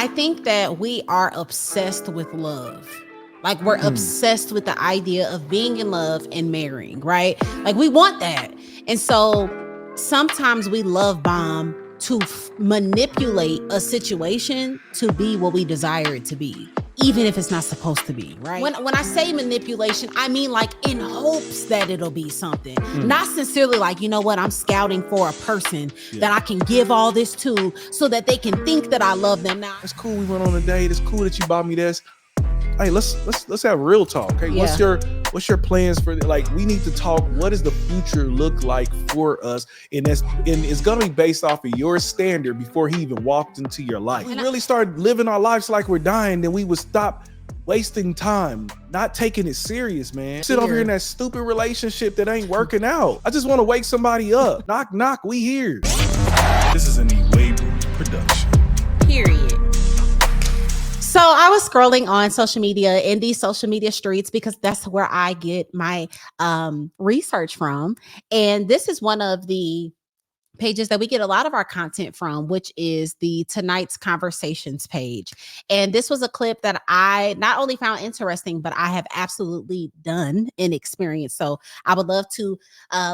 I think that we are obsessed with love. Like we're obsessed with the idea of being in love and marrying, right? Like we want that. And so sometimes we love bomb to manipulate a situation to be what we desire it to be, even if it's not supposed to be, right? When I say manipulation, I mean like in hopes that it'll be something. Not sincerely like, you know what, I'm scouting for a person that I can give all this to so that they can think that I love them. Now, it's cool we went on a date. It's cool that you bought me this. Hey, let's have real talk. Hey, what's your plans for, like, we need to talk. What does the future look like for us? And it's gonna be based off of your standard before he even walked into your life. We really start living our lives like we're dying, then we would stop wasting time, not taking it serious, man. Sit over here in that stupid relationship that ain't working out. I just want to wake somebody up. Knock, knock, we here. This is an Iwegbus production. Period. So I was scrolling on social media, in these social media streets, because that's where I get my research from. And this is one of the pages that we get a lot of our content from, which is the Tonight's Conversations page. And this was a clip that I not only found interesting, but I have absolutely done and experienced. So I would love to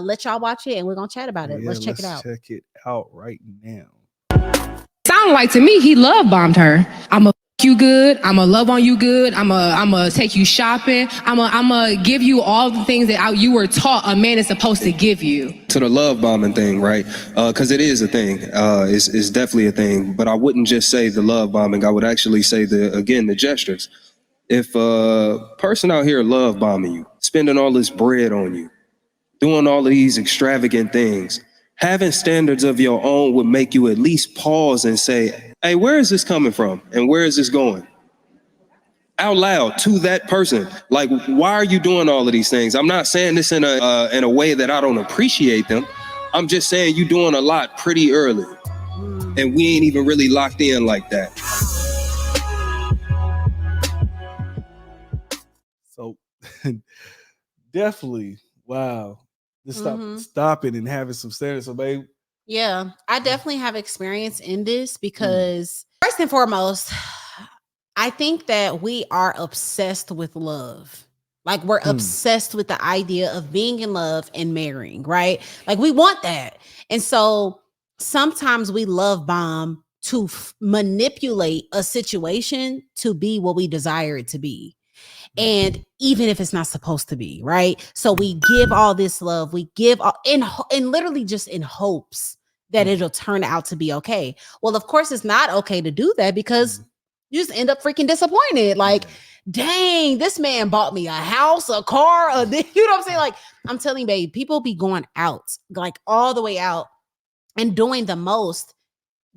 let y'all watch it and we're going to chat about it. Let's check it out. Check it out right now. Sound like to me he love bombed her. I'ma you good. I'ma love on you good. I'ma take you shopping. I'ma give you all the things that you were taught a man is supposed to give you. To the love bombing thing, right? Because it is a thing. It's definitely a thing. But I wouldn't just say the love bombing. I would actually say the gestures. If a person out here love bombing you, spending all this bread on you, doing all of these extravagant things, having standards of your own would make you at least pause and say, hey, where is this coming from? And where is this going? Out loud to that person. Like, why are you doing all of these things? I'm not saying this in a way that I don't appreciate them. I'm just saying you doing a lot pretty early. And we ain't even really locked in like that. So definitely, wow. Just stop it and having some standards. So, babe. Yeah, I definitely have experience in this because first and foremost, I think that we are obsessed with love. Like we're obsessed with the idea of being in love and marrying, right? Like we want that. And so sometimes we love bomb to manipulate a situation to be what we desire it to be. And even if it's not supposed to be, right? So we give all this love, we give all in literally just in hopes that it'll turn out to be okay. Well, of course, it's not okay to do that because you just end up freaking disappointed. Like, dang, this man bought me a house, a car, you know what I'm saying? Like, I'm telling you, babe, people be going out, like all the way out and doing the most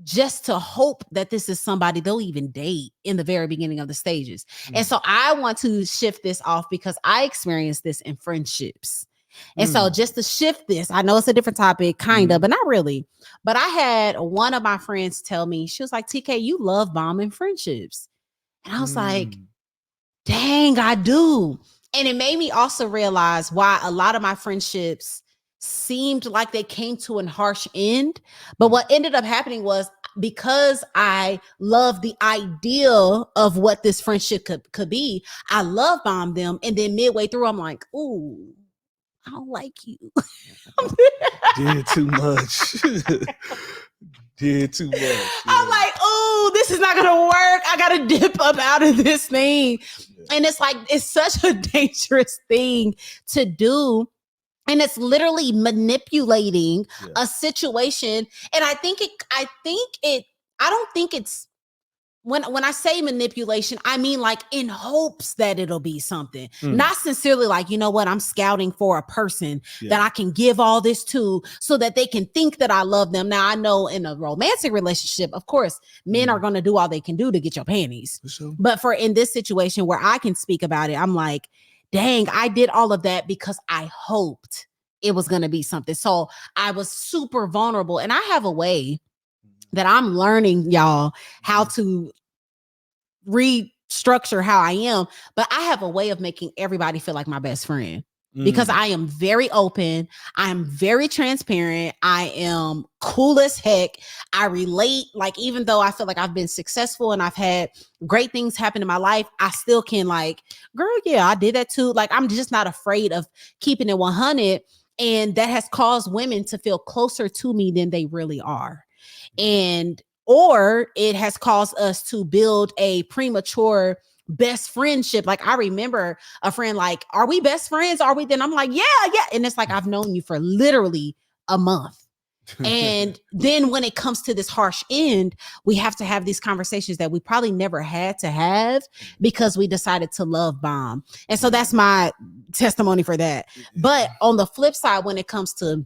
just to hope that this is somebody they'll even date in the very beginning of the stages. And so I want to shift this off because I experienced this in friendships. And so just to shift this, I know it's a different topic, kind of, but not really. But I had one of my friends tell me, she was like, TK, you love bombing friendships. And I was like, dang, I do. And it made me also realize why a lot of my friendships seemed like they came to an harsh end. But what ended up happening was because I love the idea of what this friendship could be, I love bombed them. And then midway through, I'm like, ooh, I don't like you. Did too much. Did too much. Yeah. I'm like, oh, this is not gonna work. I gotta dip up out of this thing. Yeah. And it's like, it's such a dangerous thing to do. And it's literally manipulating a situation. And I don't think it's when I say manipulation, I mean like in hopes that it'll be something, not sincerely like, you know what, I'm scouting for a person that I can give all this to so that they can think that I love them. Now, I know in a romantic relationship, of course, men are going to do all they can do to get your panties. Sure. But for in this situation where I can speak about it, I'm like, dang, I did all of that because I hoped it was going to be something. So I was super vulnerable. And I have a way that I'm learning, y'all, how to restructure how I am. But I have a way of making everybody feel like my best friend. because I am very open. I am very transparent. I am cool as heck. I relate. Like, even though I feel like I've been successful and I've had great things happen in my life, I still can like, girl, yeah, I did that too. Like, I'm just not afraid of keeping it 100. And that has caused women to feel closer to me than they really are. Or it has caused us to build a premature best friendship. Like, I remember a friend like, are we best friends? Are we? Then I'm like, yeah. And it's like, I've known you for literally a month. And then when it comes to this harsh end, we have to have these conversations that we probably never had to have because we decided to love bomb. And so that's my testimony for that. But on the flip side, when it comes to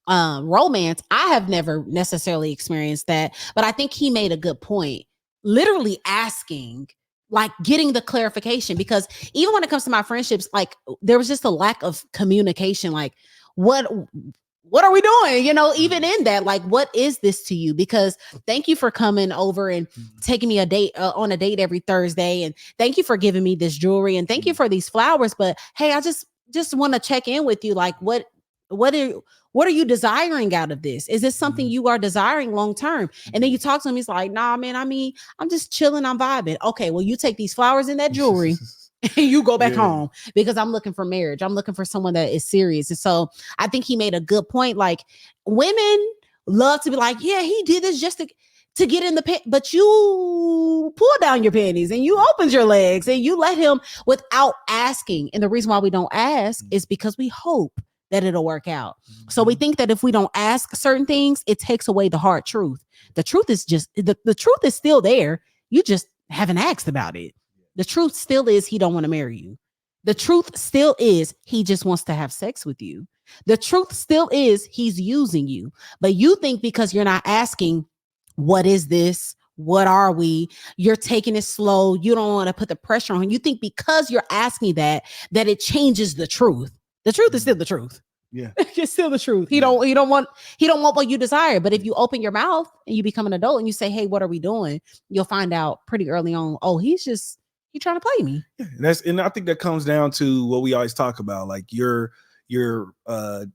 romance, I have never necessarily experienced that, but I think he made a good point. Literally asking, like, getting the clarification, because even when it comes to my friendships, like, there was just a lack of communication. Like, what are we doing? You know, even in that, like, what is this to you? Because thank you for coming over and taking me on a date every Thursday, and thank you for giving me this jewelry, and thank you for these flowers. But hey, I just want to check in with you. Like, what are you desiring out of this? Is this something you are desiring long term? And then you talk to him, he's like, nah, man, I mean, I'm just chilling, I'm vibing. Okay, well, you take these flowers and that jewelry and you go back home, because I'm looking for marriage. I'm looking for someone that is serious. And so I think he made a good point. Like, women love to be like, yeah, he did this just to get in the pit, but you pull down your panties and you opened your legs and you let him without asking. And the reason why we don't ask is because we hope that it'll work out. So we think that if we don't ask certain things, it takes away the hard truth. The truth is just, the truth is still there. You just haven't asked about it. The truth still is he don't want to marry you. The truth still is he just wants to have sex with you. The truth still is he's using you. But you think because you're not asking, what is this? What are we? You're taking it slow. You don't want to put the pressure on. You think because you're asking that it changes the truth. The truth is still the truth. Yeah. It's still the truth. He don't want what you desire. But if you open your mouth and you become an adult and you say, hey, what are we doing? You'll find out pretty early on, oh, he's trying to play me. Yeah, and I think that comes down to what we always talk about, like your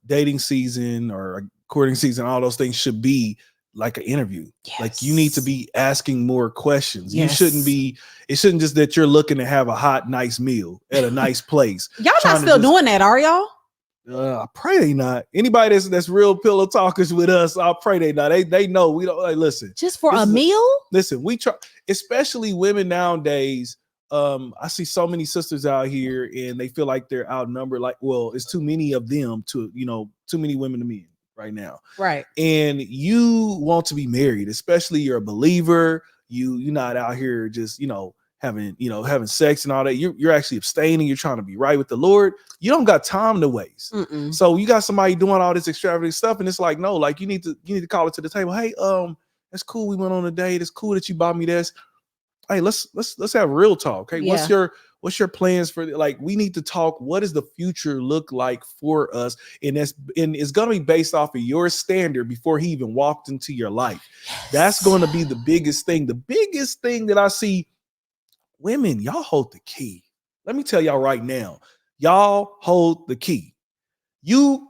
dating season or courting season, all those things should be like an interview. Yes. Like, you need to be asking more questions. Yes. It shouldn't just that you're looking to have a hot, nice meal at a nice place. Y'all not still doing that, are y'all? I pray they not. Anybody that's real pillow talkers with us, I pray they not. They know we don't. Like, listen, just for a meal. Listen, we try, especially women nowadays. I see so many sisters out here and they feel like they're outnumbered. Like, well, it's too many of them too many women to men right now. Right. And you want to be married, especially you're a believer. You're not out here just, having sex and all that. You're actually abstaining. You're trying to be right with the Lord. You don't got time to waste. Mm-mm. So you got somebody doing all this extravagant stuff. And it's like, no, like you need to call it to the table. Hey, that's cool. We went on a date. It's cool that you bought me this. Hey, let's have real talk. Hey, yeah. What's your plans for, like, we need to talk. What does the future look like for us? And it's going to be based off of your standard before he even walked into your life. Yes. That's going to be the biggest thing. The biggest thing that I see, women, y'all hold the key. Let me tell y'all right now, y'all hold the key. You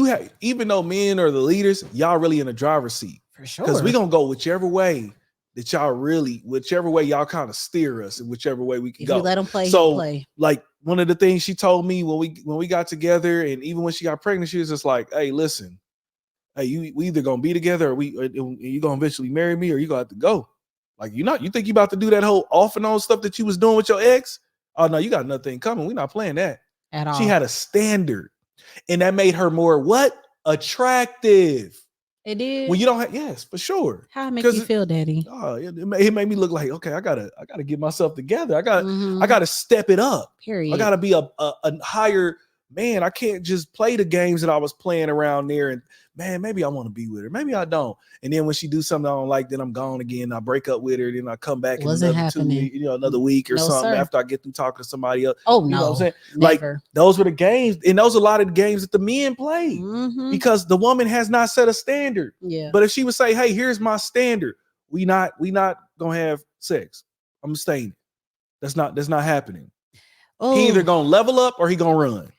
have, even though men are the leaders, y'all really in the driver's seat. For sure. Because we're going to go whichever way y'all kind of steer us, and whichever way we can go. You let them play. So, like, one of the things she told me when we got together, and even when she got pregnant, she was just like, "Hey, listen, we either gonna be together, or you gonna eventually marry me, or you gonna have to go. Like, you think you about to do that whole off and on stuff that you was doing with your ex? Oh no, you got nothing coming. We're not playing that at all." She had a standard, and that made her more attractive. It did. When you don't have, yes, for sure. How it make you feel, Daddy? It made me look like, okay, I gotta get myself together. I gotta step it up. Period. I gotta be a higher man. I can't just play the games that I was playing around there. And man, maybe I want to be with her, maybe I don't. And then when she do something I don't like, then I'm gone again. I break up with her, then I come back in another week or something, sir. After I get through talking to somebody else. Oh, no, you know what I'm saying? Never. Like, those were the games, and those are a lot of the games that the men play, because the woman has not set a standard. Yeah. But if she would say, hey, here's my standard, we not gonna have sex, I'm abstaining. That's not happening. He either gonna level up or he gonna run.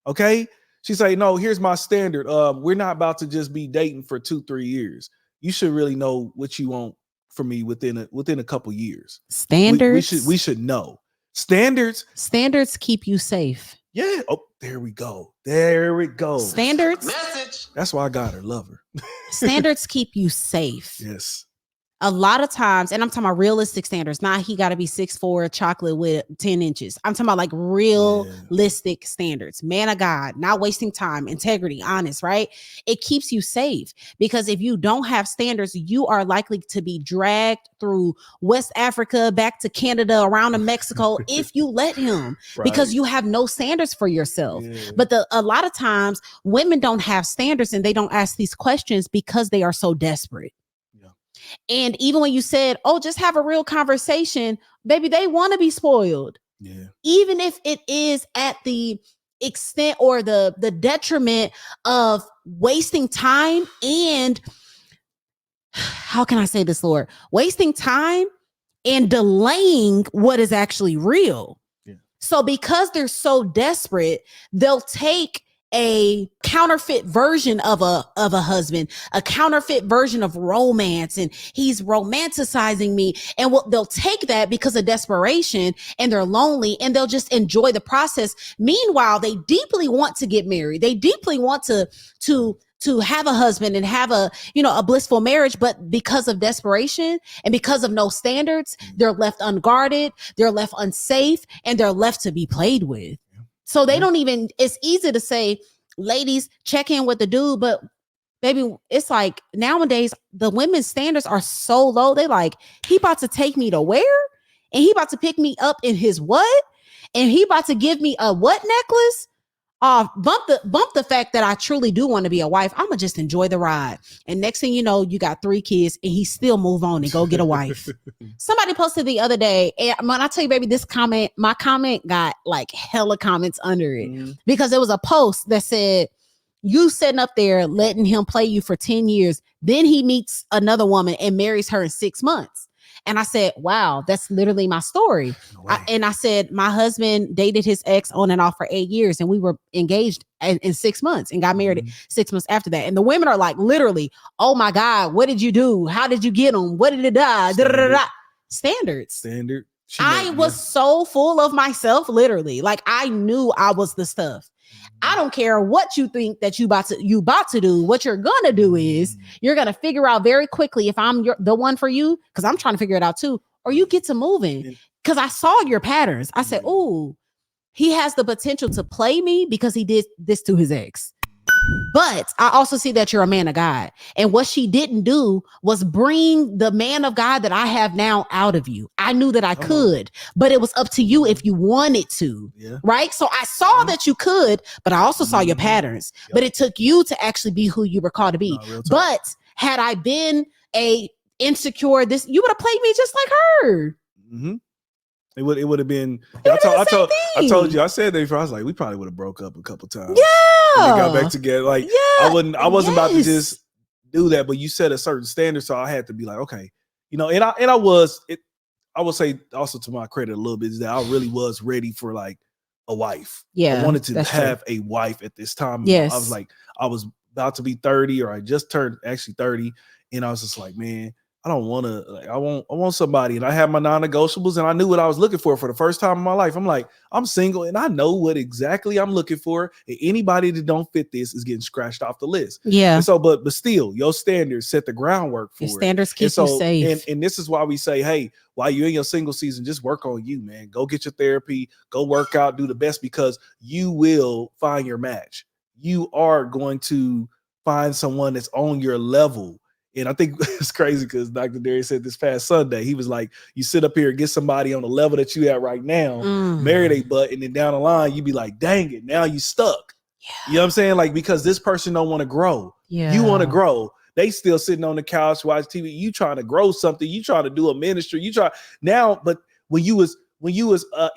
Okay. She say, no, here's my standard. We're not about to just be dating for 2-3 years. You should really know what you want from me within a couple years. Standards. We should know. Standards Keep you safe. Yeah. Oh, there we go. There we go. Standards. Message. That's why I got her. Love her. Standards keep you safe. Yes. A lot of times, and I'm talking about realistic standards, not he got to be 6'4", chocolate with 10 inches. I'm talking about like realistic standards. Man of God, not wasting time, integrity, honest, right? It keeps you safe because if you don't have standards, you are likely to be dragged through West Africa, back to Canada, around to Mexico, if you let him, because you have no standards for yourself. Yeah. But a lot of times women don't have standards and they don't ask these questions because they are so desperate. And even when you said, oh, just have a real conversation, baby, they want to be spoiled. Yeah. Even if it is at the extent or the detriment of wasting time and, how can I say this, Lord? Wasting time and delaying what is actually real. Yeah. So because they're so desperate, they'll take a counterfeit version of a husband, a counterfeit version of romance, and he's romanticizing me. And they'll take that because of desperation, and they're lonely, and they'll just enjoy the process. Meanwhile, they deeply want to get married. They deeply want to have a husband and have a blissful marriage, but because of desperation and because of no standards, they're left unguarded, they're left unsafe, and they're left to be played with. So they don't even, it's easy to say, ladies, check in with the dude, but baby, it's like nowadays the women's standards are so low. They like, he about to take me to where? And he about to pick me up in his what? And he about to give me a what necklace? Bump the fact that I truly do want to be a wife. I'm gonna just enjoy the ride. And next thing you know, you got 3 kids and he still move on and go get a wife. Somebody posted the other day, and when I tell you, baby, my comment got like hella comments under it because there was a post that said, you sitting up there letting him play you for 10 years. Then he meets another woman and marries her in 6 months. And I said, wow, that's literally my story. No I said, my husband dated his ex on and off for 8 years, and we were engaged in 6 months and got married 6 months after that. And the women are like, literally, oh my God, what did you do? How did you get him? What did it die? Standards. Standard. I was so full of myself, literally. Like I knew I was the stuff. I don't care what you think that you about to do. What you're gonna do is you're gonna figure out very quickly if I'm the one for you, because I'm trying to figure it out too, or you get to moving. Because I saw your patterns. I said, "Oh, he has the potential to play me because he did this to his ex." But I also see that you're a man of God. And what she didn't do was bring the man of God that I have now out of you. I knew that I could, but it was up to you if you wanted to, right? So I saw that you could, but I also saw your patterns. But it took you to actually be who you were called to be. But had I been a insecure, you would have played me just like her. Mm-hmm. It would have been. I told you. I said that before. I was like, we probably would have broke up a couple times. Yeah, and got back together. Like, I wasn't about to just do that. But you set a certain standard, so I had to be like, okay, And I would say also to my credit a little bit is that I really was ready for like a wife. Yeah, I wanted to have a wife at this time. Yes, I was about to be 30, or I just turned actually 30, and I was just like, man, I don't want to, like, I want somebody. And I had my non-negotiables, and I knew what I was looking for the first time in my life. I'm like, I'm single and I know what exactly I'm looking for. And anybody that don't fit this is getting scratched off the list. Yeah. And so, but still, your standards set the groundwork for your standards keep you safe. And this is why we say, hey, while you're in your single season, just work on you, man. Go get your therapy, go work out, do the best, because you will find your match. You are going to find someone that's on your level. And I think it's crazy because Dr. Darius said this past Sunday, he was like, you sit up here and get somebody on the level that you at right now, marry they butt, and then down the line, you be like, dang it, now you stuck. Yeah. You know what I'm saying? Like, because this person don't want to grow. Yeah. You want to grow. They still sitting on the couch, watch TV. You trying to grow something. You trying to do a ministry. You try now, but when you was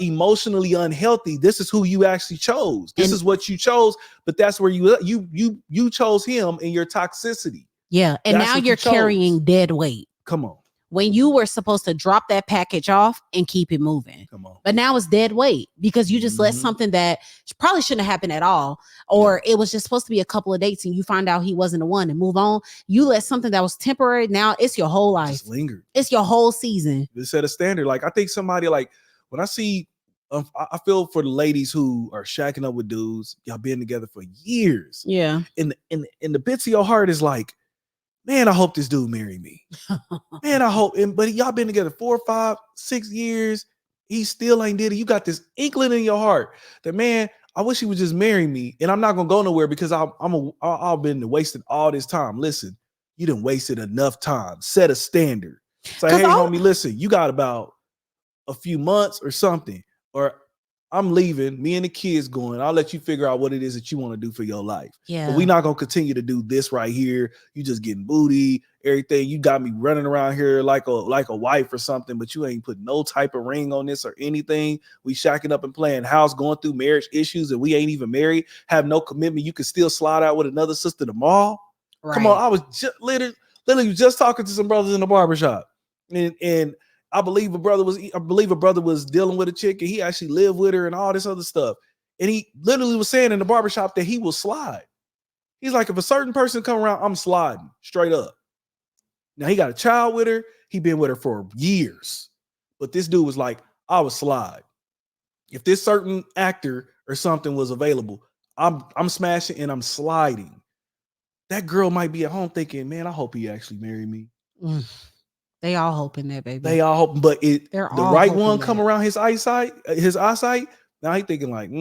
emotionally unhealthy, this is who you actually chose. This is what you chose, but that's where you chose him in your toxicity. Yeah. And now you're carrying dead weight. Come on. when you were supposed to drop that package off and keep it moving. Come on. But now it's dead weight because you just let something that probably shouldn't have happened at all, or it was just supposed to be a couple of dates and you find out he wasn't the one and move on. You let something that was temporary, now it's your whole life. Just lingered. It's your whole season. It set a standard. Like I think somebody like when I see, I feel for the ladies who are shacking up with dudes, y'all been together for years. Yeah. And the bits of your heart is like, man, I hope this dude marry me. Man, I hope. But y'all been together 4, 5, 6 years. He still ain't did it. You got this inkling in your heart that, man, I wish he would just marry me. And I'm not gonna go nowhere because I've been wasting all this time. Listen, you done wasted enough time. Set a standard. Say, hey, homie, listen, you got about a few months or something, or I'm leaving, me and the kids going. I'll let you figure out what it is that you want to do for your life. Yeah. But we're not going to continue to do this right here. You just getting booty, everything. You got me running around here like a wife or something, but you ain't put no type of ring on this or anything. We shacking up and playing house, going through marriage issues, and we ain't even married, have no commitment. You can still slide out with another sister tomorrow. Right. Come on. I was just literally just talking to some brothers in the barbershop. And I believe a brother was dealing with a chick and he actually lived with her and all this other stuff. And he literally was saying in the barbershop that he will slide. He's like, if a certain person come around, I'm sliding straight up. Now he got a child with her. He been with her for years. But this dude was like, I would slide. If this certain actor or something was available, I'm smashing and I'm sliding. That girl might be at home thinking, man, I hope he actually married me. They all hoping that, baby. They all hoping, but the right one come around his eyesight. Now he thinking like,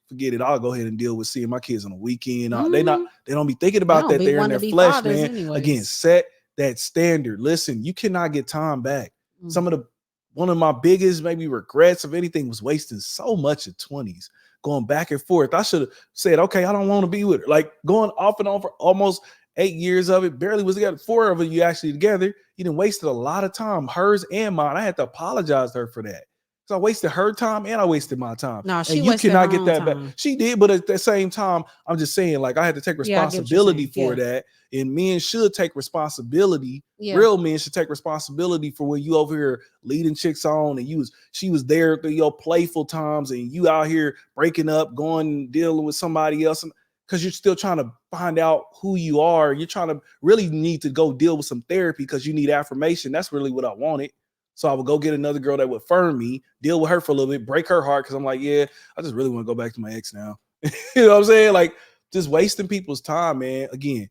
forget it. I'll go ahead and deal with seeing my kids on the weekend. They don't be thinking about that. They're in their flesh, man. Anyways. Again, set that standard. Listen, you cannot get time back. One of my biggest maybe regrets of anything was wasting so much at 20s, going back and forth. I should have said, okay, I don't want to be with her. Like going off and on for almost 8 years of it, barely was together. 4 of you actually together. You done wasted a lot of time, hers and mine. I had to apologize to her for that. So I wasted her time and I wasted my time. No, she and you cannot get that back. She did, but at the same time, I'm just saying, like, I had to take responsibility for that. And men should take responsibility. Yeah. Real men should take responsibility for when you over here leading chicks on and she was there through your playful times and you out here breaking up, going dealing with somebody else. Because you're still trying to find out who you are. You're trying to really need to go deal with some therapy because you need affirmation. That's really what I wanted. So I would go get another girl that would affirm me, deal with her for a little bit, break her heart. Because I'm like, yeah, I just really want to go back to my ex now. You know what I'm saying? Like just wasting people's time, man. Again,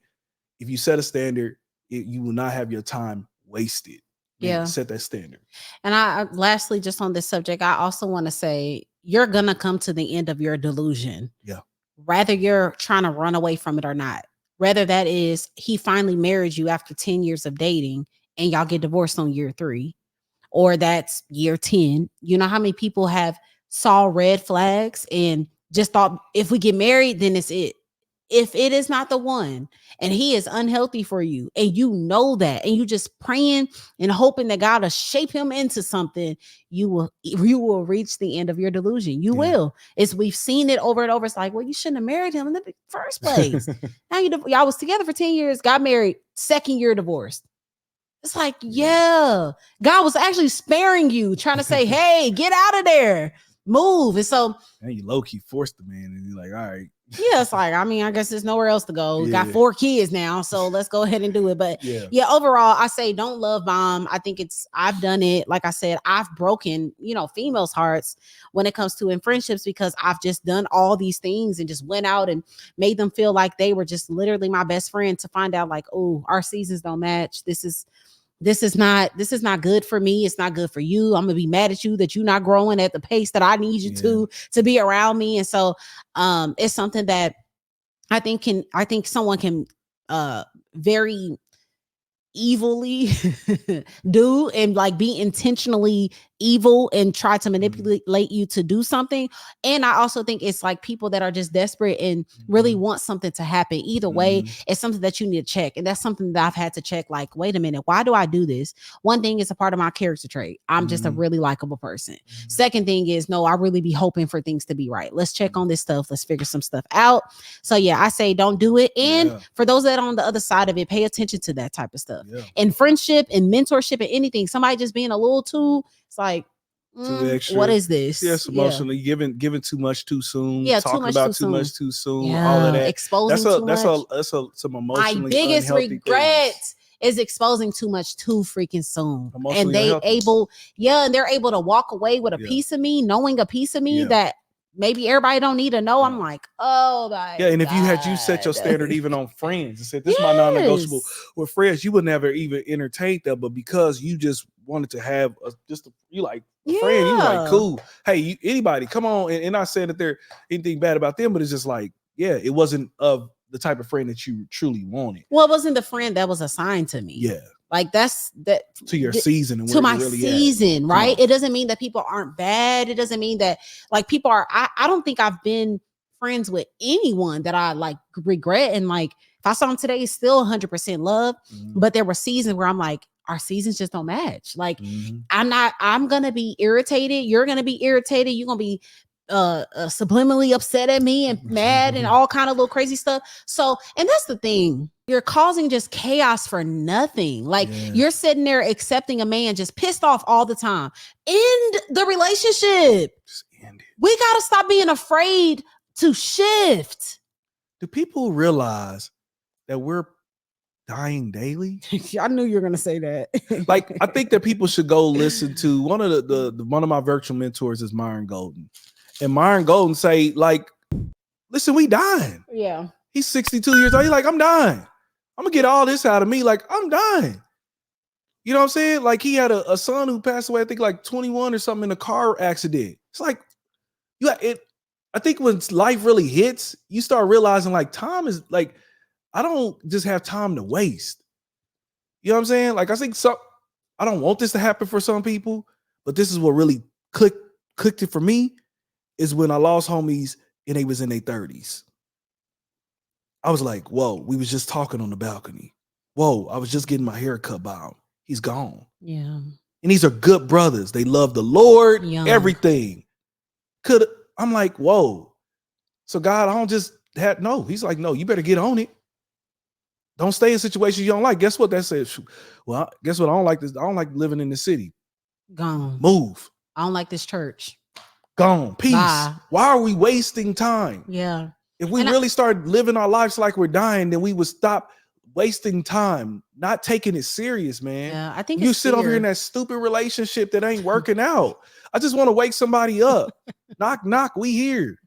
if you set a standard, you will not have your time wasted. Man, yeah. Set that standard. And I lastly, just on this subject, I also want to say you're going to come to the end of your delusion. Yeah. Whether you're trying to run away from it or not, whether that is he finally married you after 10 years of dating and y'all get divorced on year 3, or that's year 10. You know how many people have saw red flags and just thought if we get married, then it's it. If it is not the one and he is unhealthy for you and you know that and you just praying and hoping that God will shape him into something, you will reach the end of your delusion. You will. We've seen it over and over. It's like, well, you shouldn't have married him in the first place. Now y'all was together for 10 years, got married, 2nd year divorced. It's like, yeah, God was actually sparing you, trying to say, hey, get out of there, move. And so and you low-key forced the man and you're like, all right. Yeah, it's like, I mean, I guess there's nowhere else to go. We got 4 kids now, so let's go ahead and do it. But yeah, overall, I say don't love bomb. I think I've done it. Like I said, I've broken, females' hearts when it comes to in friendships because I've just done all these things and just went out and made them feel like they were just literally my best friend to find out like, oh, our seasons don't match. This is not good for me. It's not good for you. I'm gonna be mad at you that you're not growing at the pace that I need you to be around me. And so it's something that I think someone can very evilly do and like be intentionally evil and try to manipulate you to do something. And I also think it's like people that are just desperate and really want something to happen. Either way, it's something that you need to check. And that's something that I've had to check. Like, wait a minute, why do I do this? One thing is a part of my character trait. I'm just a really likable person. Second thing is, no, I really be hoping for things to be right. Let's check on this stuff. Let's figure some stuff out. So yeah, I say don't do it. And for those that are on the other side of it, pay attention to that type of stuff. in friendship and mentorship and anything. Somebody just being a little too, it's like, what is this? Yes, emotionally giving too much too soon. Yeah, talking about too much too soon. Yeah, all of that. Exposing too much. That's some emotionally My biggest regret things. Is exposing too much too freaking soon. Emotionally and they're able to walk away with a piece of me, knowing a piece of me that maybe everybody don't need to know. I'm like, oh my and if God. you set your standard even on friends and said this is my non-negotiable with friends, you would never even entertain that, but because you just wanted to have friend, you like cool, hey, anybody come on, and not saying that they're anything bad about them, but it's just like, it wasn't of the type of friend that you truly wanted. Well, it wasn't the friend that was assigned to me. Like that's that to your season and to my really season, right? It doesn't mean that people aren't bad. It doesn't mean that like people are. I don't think I've been friends with anyone that I like regret. And like if I saw them today, it's still 100% love. But there were seasons where I'm like, our seasons just don't match. Like I'm gonna be irritated. You're gonna be irritated. You're gonna be subliminally upset at me and mad and all kind of little crazy stuff. So, and that's the thing, you're causing just chaos for nothing. Like you're sitting there accepting a man just pissed off all the time. End the relationship. We got to stop being afraid to shift. Do people realize that we're dying daily? I knew you were gonna say that. Like, I think that people should go listen to one of my virtual mentors is Myron Golden. And Myron Golden say, like, listen, we dying. Yeah. He's 62 years old. He's like, I'm dying. I'm gonna get all this out of me. Like, I'm dying. You know what I'm saying? Like, he had a son who passed away, I think like 21 or something in a car accident. It's like, I think when life really hits, you start realizing like time is like, I don't just have time to waste. You know what I'm saying? Like, I think I don't want this to happen for some people, but this is what really clicked it for me. Is when I lost homies and they was in their 30s. I was like, whoa, we was just talking on the balcony. Whoa, I was just getting my hair cut by him. He's gone. Yeah. And these are good brothers. They love the Lord, everything. I'm like, whoa. So God, I don't just have, no. He's like, no, you better get on it. Don't stay in situations you don't like. Guess what that says? Well, guess what? I don't like this. I don't like living in the city. Gone. Move. I don't like this church. Gone. Peace. Bye. Why are we wasting time? Yeah. If we really started living our lives like we're dying, then we would stop wasting time, not taking it serious, man. Yeah, I think you sit over here in that stupid relationship that ain't working out. I just want to wake somebody up. Knock, knock. We here.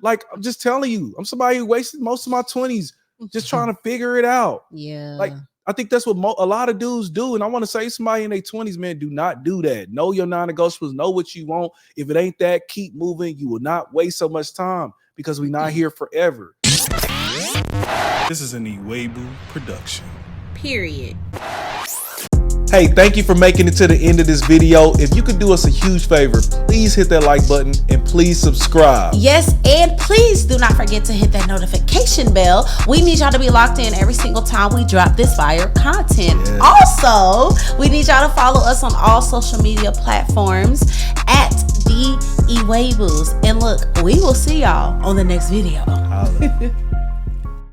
Like, I'm just telling you, I'm somebody who wasted most of my 20s just trying to figure it out. Yeah. Like, I think that's what a lot of dudes do. And I want to say somebody in their 20s, man, do not do that. Know your non-negotiables. Know what you want. If it ain't that, keep moving. You will not waste so much time because we're not here forever. This is an Iwegbus production. Period. Hey, thank you for making it to the end of this video. If you could do us a huge favor, please hit that like button and please subscribe. Yes, and please do not forget to hit that notification bell. We need y'all to be locked in every single time we drop this fire content. Yes. Also, we need y'all to follow us on all social media platforms at the Iwegbus. And look, we will see y'all on the next video.